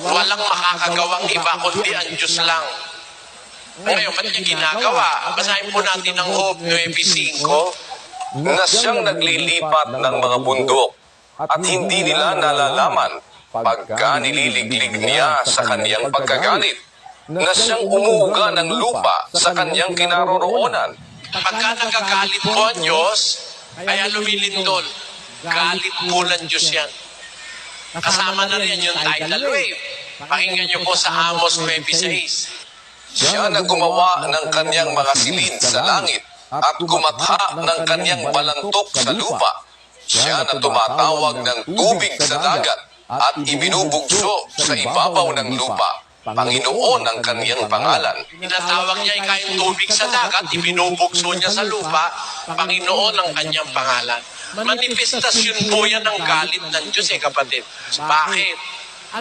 Walang makakagawang iba kundi ang Diyos lang. Ngayon, ba't niya ginagawa? Basahin po natin ang Job 9:5. Na siyang naglilipat ng mga bundok at hindi nila nalalaman pagka nililiglig niya sa kaniyang pagkagalit, na siyang umuuga ng lupa sa kaniyang kinaroroonan. Pagka nagagalit po ang Diyos, kaya lumilindol. Galit po ng Diyos yan. Kasama na rin yung tidal wave. Pakinggan niyo po sa Amos 9:6. Siya na gumawa ng kaniyang mga silid sa langit at kumatha ng kaniyang balantok sa lupa. Siya na tumatawag ng tubig sa dagat at ibinubugso sa ibabaw ng lupa. Panginoon ang kaniyang pangalan. Tinatawag niya yung tubig sa dagat, ibinubugso niya sa lupa, Panginoon ang kanyang pangalan. Manifestasyon po yan ng galit ng Diyos kapatid. Bakit?